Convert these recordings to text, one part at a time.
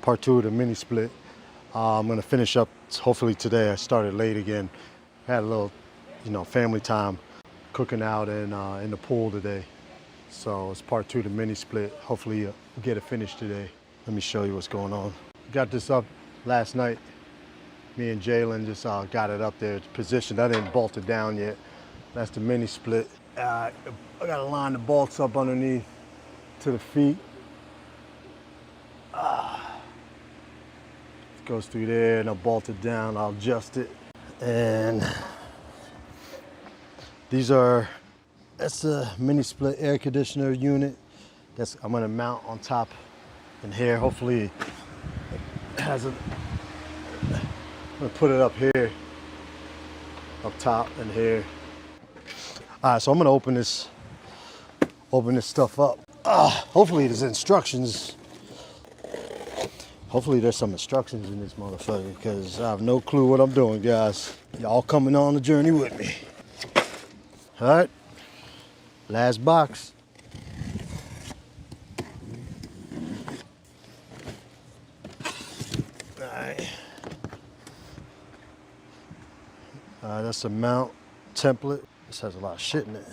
part 2 of the mini split. I'm gonna finish up hopefully today. I started late again. Had a little, family time cooking out in the pool today. So it's part 2 of the mini split. Hopefully we'll get it finished today. Let me show you what's going on. Got this up last night. Me and Jalen just got it up there positioned. I didn't bolt it down yet. That's the mini split. I gotta line the bolts up underneath to the feet. It goes through there and I'll bolt it down. I'll adjust it. And that's a mini split air conditioner unit. I'm gonna mount on top in here. Hopefully it has I'm gonna put it up here, up top and here. All right, so I'm gonna open this stuff up. Hopefully there's instructions. Hopefully there's some instructions in this motherfucker because I have no clue what I'm doing, guys. Y'all coming on the journey with me. All right, last box. All right, that's a mount template. This has a lot of shit in it.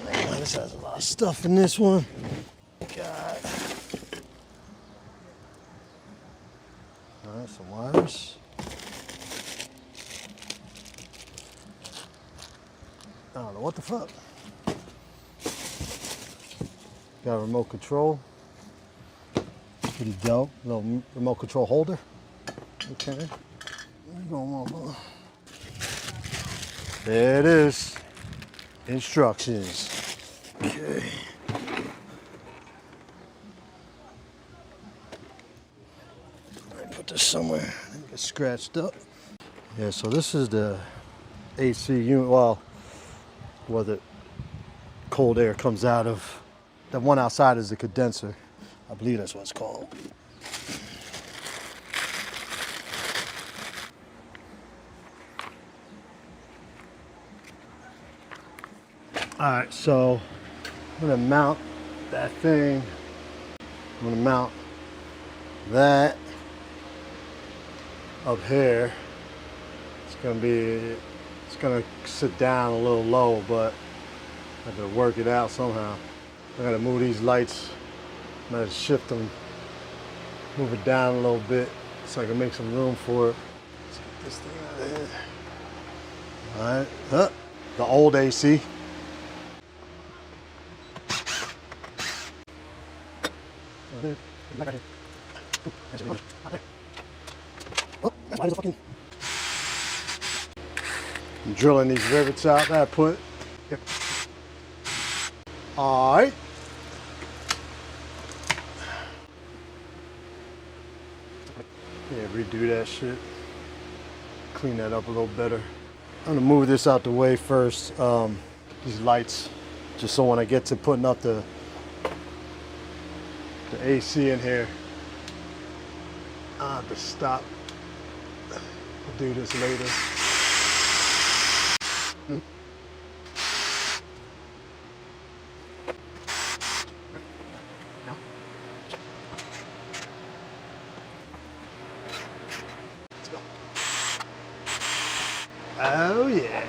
Man, this has a lot of stuff in this one. God. All right, some wires. I don't know what the fuck. Got a remote control. Pretty dope. Little remote control holder. Okay. What's going on, bro? There it is. Instructions. Okay. Put this somewhere. I think it's scratched up. Yeah, so this is the AC unit. Well, where the cold air comes out of. The one outside is the condenser. I believe that's what it's called. All right, so I'm gonna mount that thing. I'm gonna mount that up here. It's gonna sit down a little low, but I have to work it out somehow. I gotta move these lights. I'm gonna shift them, move it down a little bit so I can make some room for it. Let's get this thing out of here. All right, the old AC. I'm drilling these rivets out that I put. Yep. All right. Yeah, redo that shit. Clean that up a little better. I'm gonna move this out the way first. These lights, just so when I get to putting up the AC in here, I have to stop. I'll do this later. Let's go. Oh yeah.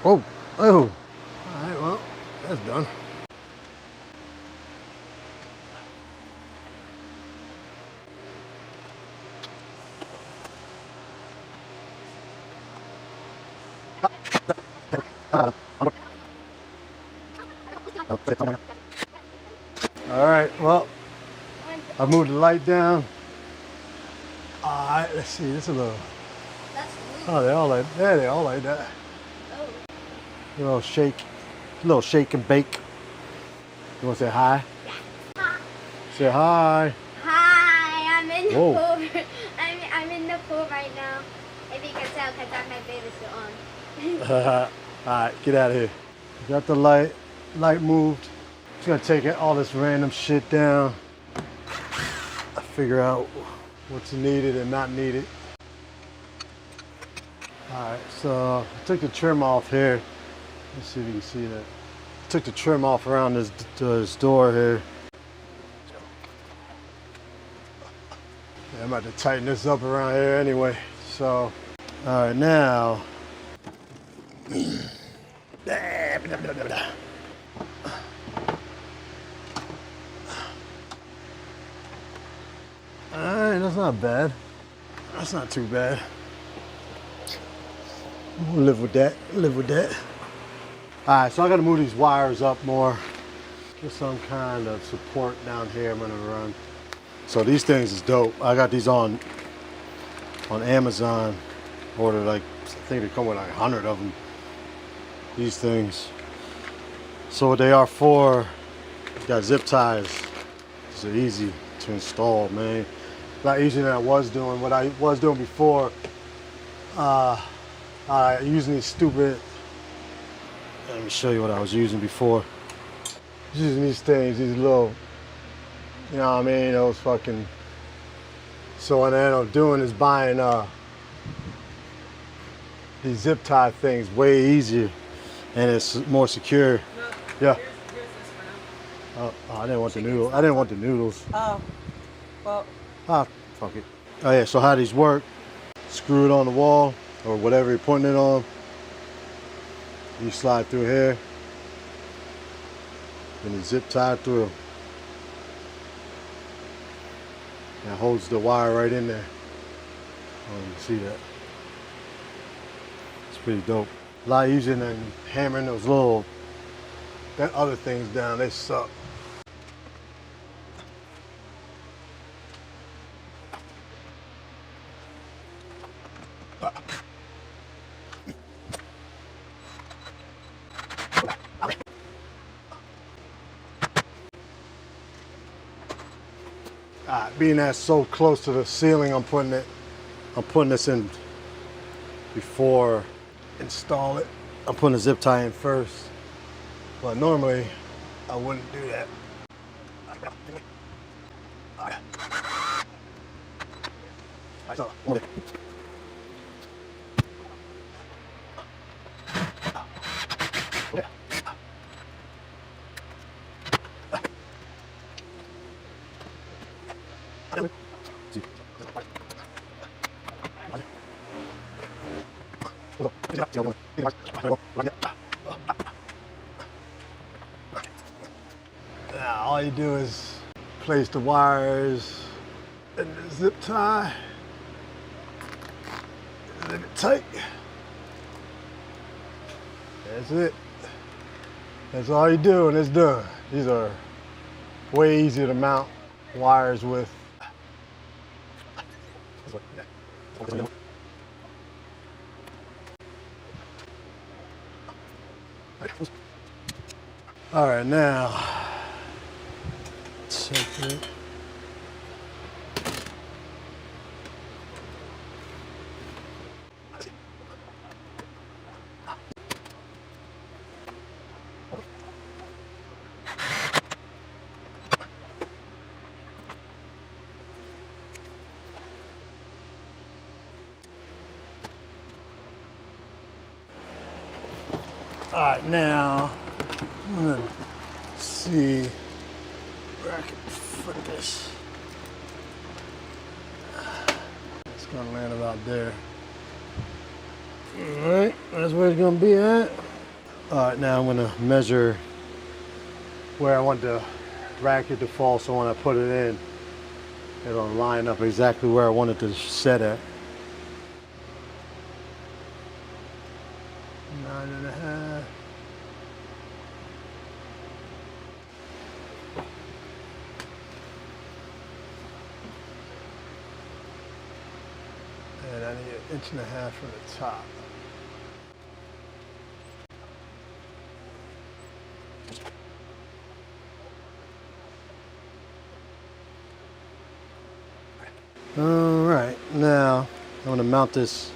Oh, oh. All right, well, that's done. All right, well, I moved the light down. All right, let's see, this is a little. Oh, they're all like that. A little shake and bake. You want to say hi? Yeah. Say hi. Hi, I'm in the pool. I'm in the pool right now. If you can tell, because I have my baby suit on. All right, get out of here. Got the light moved. Just gonna take all this random shit down. Figure out what's needed and not needed. All right, so I took the trim off here. Let's see if you can see that. took the trim off around this door here. Yeah, I'm about to tighten this up around here anyway. So, all right, now. All right, that's not bad. That's not too bad. We'll live with that. Live with that. All right, so I got to move these wires up more. Get some kind of support down here. I'm gonna run. So these things is dope. I got these on Amazon. Ordered like, I think they come with like 100 of them. These things. So what they are for, got zip ties. These are easy to install, man. A lot easier than I was doing. What I was doing before, using these stupid, let me show you what I was using before. Using these things, these little, you know what I mean, those fucking, so what I end up doing is buying these zip tie things, way easier, and it's more secure. No, Yeah. here's this for now. Oh, I didn't want the noodles. I didn't want the noodles. Oh, well, Ah, fuck it. Oh yeah, so how these work, screw it on the wall, or whatever you're putting it on. You slide through here, and you zip tie through. That holds the wire right in there. Oh, you can see that. It's pretty dope. A lot easier than hammering those little, that other things down, they suck. Being that so close to the ceiling, I'm putting this in before install it. I'm putting the zip tie in first, but normally I wouldn't do that. Now all you do is place the wires in the zip tie, zip it tight. That's it. That's all you do and it's done. These are way easier to mount wires with. All right, now check it. All right, now I'm gonna see where I can put this. It's gonna land about there. All right, that's where it's gonna be at. All right, now I'm gonna measure where I want the bracket to fall, so when I put it in, it'll line up exactly where I want it to set at. 9.5. And I need 1.5 inches from the top. All right, now I'm going to mount this.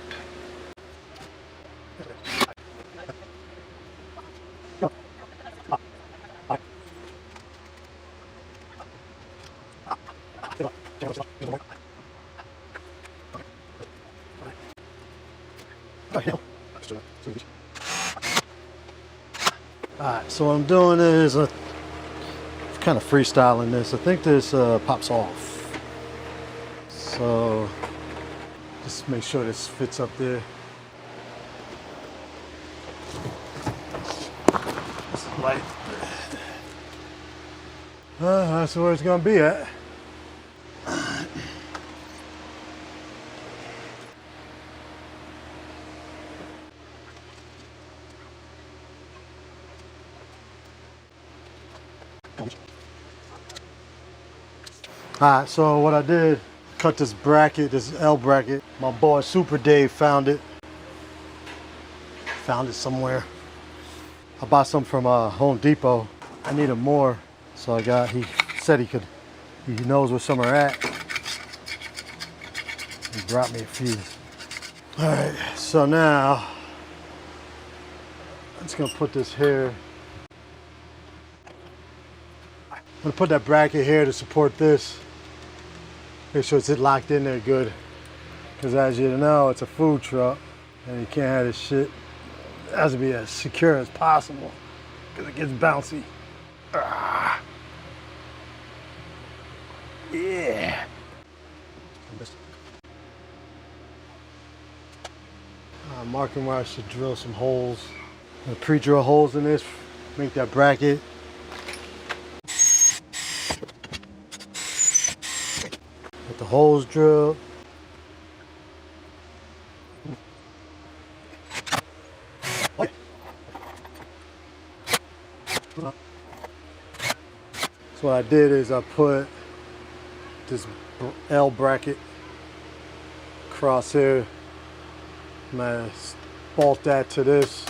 Alright, So what I'm doing is kind of freestyling this. I think this pops off. So just make sure this fits up there. It's light. That's where it's gonna be at. Alright, so what I did, cut this bracket, this L bracket. My boy Super Dave found it. Found it somewhere. I bought some from Home Depot. I needed more, so he said he knows where some are at. He brought me a few. Alright, so now I'm just gonna put this here. I'm gonna put that bracket here to support this. Make sure it's locked in there good. Because as you know, it's a food truck and you can't have this shit. It has to be as secure as possible because it gets bouncy. Ah. Yeah. I'm marking where I should drill some holes. I'm gonna pre-drill holes in this, make that bracket. Get the holes drilled. So what I did is I put this L bracket across here. I'm gonna bolt that to this.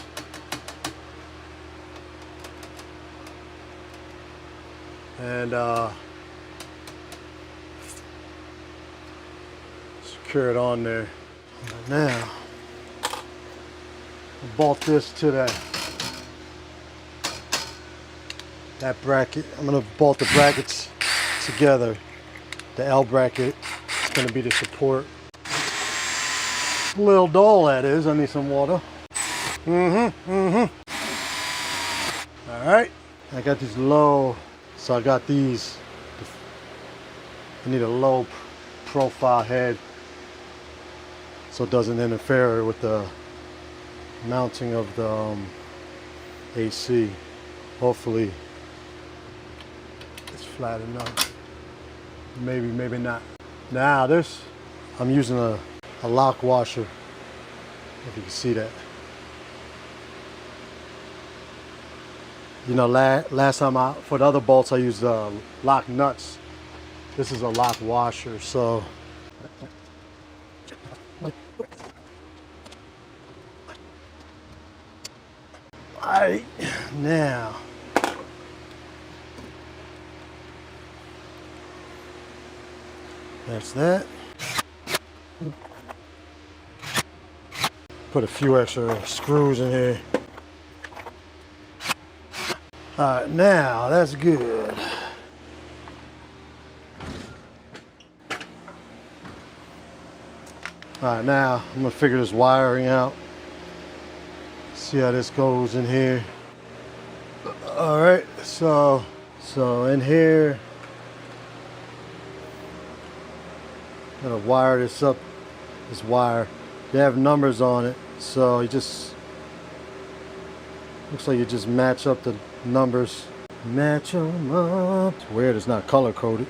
And secure it on there. And now, I'll bolt this to that bracket. I'm gonna bolt the brackets together. The L bracket is gonna be the support. A little dull that is. I need some water. All right. I got these low, so I got these. I need a low profile head so it doesn't interfere with the mounting of the AC. Hopefully it's flat enough. Maybe, maybe not. Now this, I'm using a lock washer, if you can see that. You know, last time for the other bolts I used lock nuts. This is a lock washer, so. Alright, now. That's that. Put a few extra screws in here. Alright, now that's good. Alright, now I'm gonna figure this wiring out. See how this goes in here. Alright, so in here, I'm gonna wire this up, this wire. They have numbers on it, so you just, looks like you just match up the numbers. Match them up. It's weird, it's not color coded.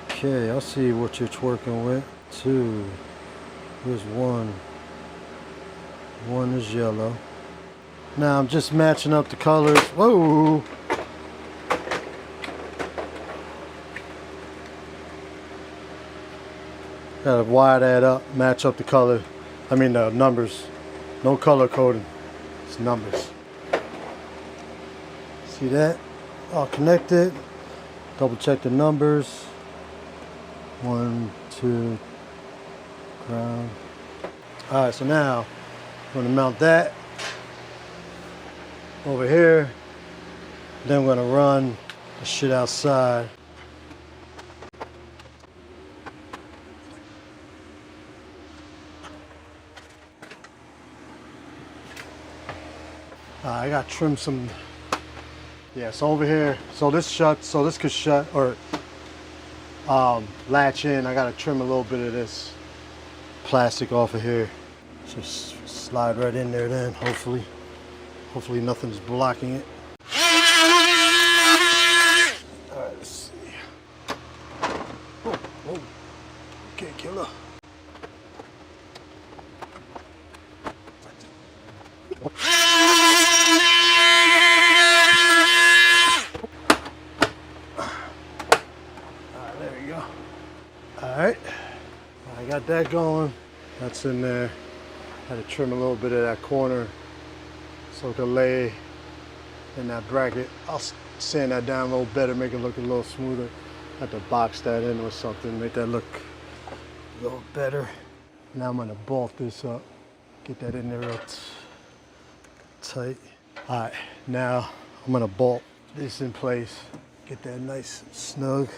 Okay, I'll see what you're working with. 2, here's 1. 1 is yellow. Now I'm just matching up the colors. Whoa! Gotta wire that up, match up the color. I mean the numbers. No color coding. It's numbers. See that? All connected. Double check the numbers. 1, 2, ground. Alright, so now I'm gonna mount that over here. Then I'm gonna run the shit outside. I gotta trim some Yeah, so over here, so this shuts, so this could shut or latch in. I gotta trim a little bit of this plastic off of here. Just slide right in there then, hopefully. Hopefully nothing's blocking it. All right, let's see. Oh, whoa. Okay, killer. There we go. All right, I got that going. That's in there. Had to trim a little bit of that corner so it could lay in that bracket. I'll sand that down a little better, make it look a little smoother. Have to box that in with something, make that look a little better. Now I'm gonna bolt this up, get that in there real tight. All right, now I'm gonna bolt this in place, get that nice and snug.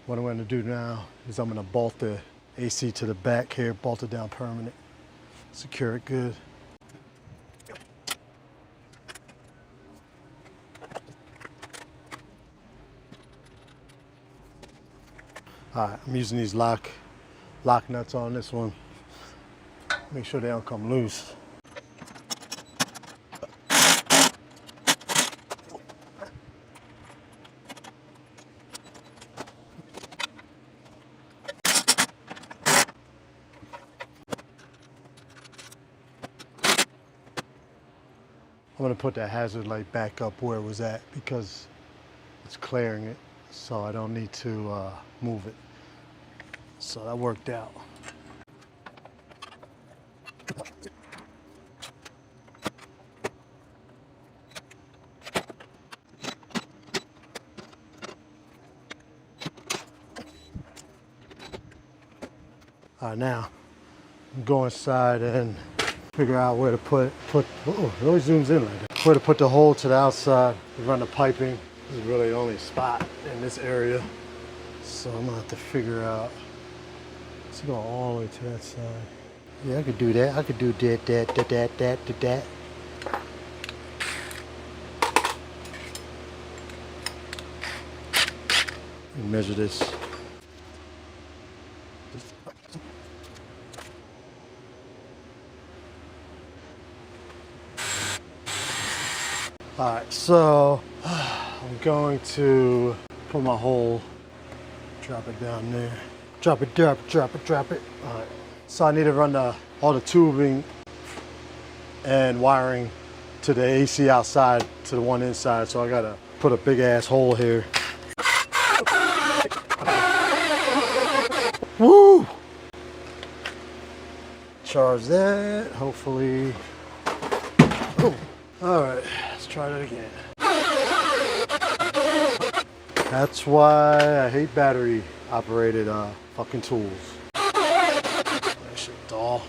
What I'm gonna do now is I'm gonna bolt the AC to the back here, bolt it down permanent, secure it good. All right, I'm using these lock nuts on this one. Make sure they don't come loose. I'm gonna put that hazard light back up where it was at because it's clearing it, so I don't need to move it. So that worked out. All right, now go inside and figure out where to put, oh, it always zooms in like that. Where to put the hole to the outside to run the piping. This is really the only spot in this area. So I'm gonna have to figure out, let's go all the way to that side. Yeah, I could do that. I could do that. Let me measure this. All right, so I'm going to put my hole, drop it down there. Drop it. All right, so I need to run all the tubing and wiring to the AC outside to the one inside. So I gotta put a big ass hole here. Woo! Charge that, hopefully. Oh. All right, let's try that again. That's why I hate battery operated fucking tools. That shit dull.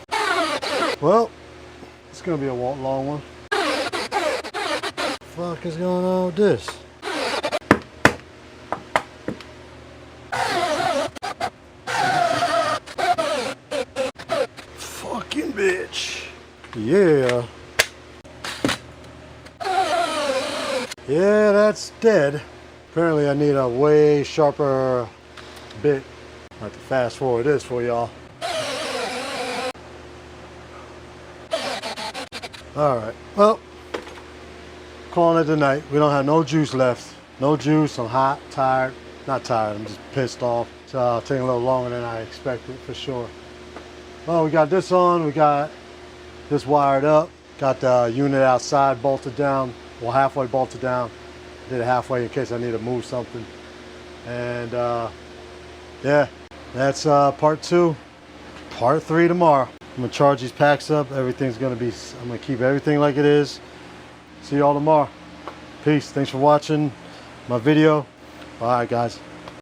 Well, it's gonna be a long one. What the fuck is going on with this? Fucking bitch. Yeah. Yeah, that's dead. Apparently I need a way sharper bit. I have to fast forward this for y'all. All right, well, calling it a night. We don't have no juice left. No juice, I'm hot, tired. Not tired, I'm just pissed off. It's taking a little longer than I expected, for sure. Well, we got this on, we got this wired up. Got the unit outside bolted down. Well, halfway bolted down. Did it halfway in case I need to move something. And yeah, that's part 2. Part 3 tomorrow. I'm gonna charge these packs up. Everything's gonna be, I'm gonna keep everything like it is. See y'all tomorrow. Peace. Thanks for watching my video. All right, guys.